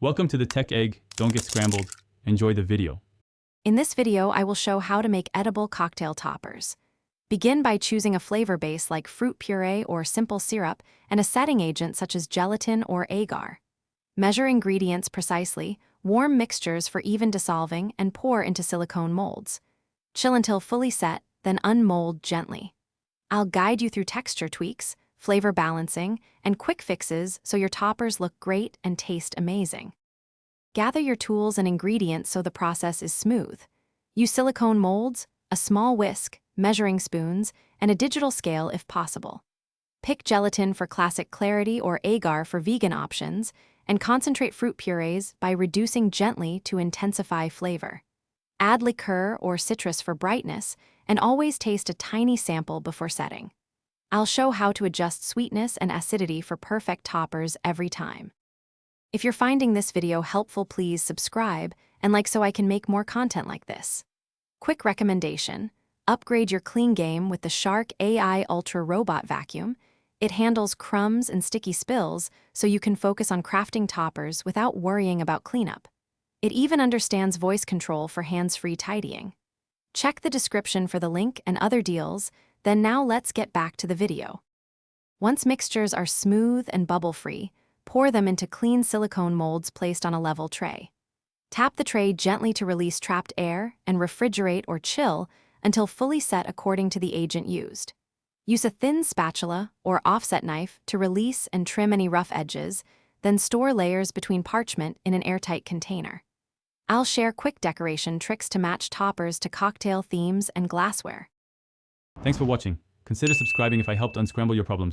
Welcome to the Tech Egg. Don't get scrambled. Enjoy the video. In this video, I will show how to make edible cocktail toppers. Begin by choosing a flavor base like fruit puree or simple syrup and a setting agent such as gelatin or agar. Measure ingredients precisely, warm mixtures for even dissolving, and pour into silicone molds. Chill until fully set, then unmold gently. I'll guide you through texture tweaks, flavor balancing, and quick fixes so your toppers look great and taste amazing. Gather your tools and ingredients so the process is smooth. Use silicone molds, a small whisk, measuring spoons, and a digital scale if possible. Pick gelatin for classic clarity or agar for vegan options, and concentrate fruit purees by reducing gently to intensify flavor. Add liqueur or citrus for brightness, and always taste a tiny sample before setting. I'll show how to adjust sweetness and acidity for perfect toppers every time. If you're finding this video helpful, please subscribe and like so I can make more content like this. Quick recommendation: upgrade your clean game with the Shark AI Ultra Robot Vacuum. It handles crumbs and sticky spills so you can focus on crafting toppers without worrying about cleanup. It even understands voice control for hands-free tidying. Check the description for the link and other deals. Then now let's get back to the video. Once mixtures are smooth and bubble-free, pour them into clean silicone molds placed on a level tray. Tap the tray gently to release trapped air and refrigerate or chill until fully set according to the agent used. Use a thin spatula or offset knife to release and trim any rough edges, then store layers between parchment in an airtight container. I'll share quick decoration tricks to match toppers to cocktail themes and glassware. Thanks for watching. Consider subscribing if I helped unscramble your problems.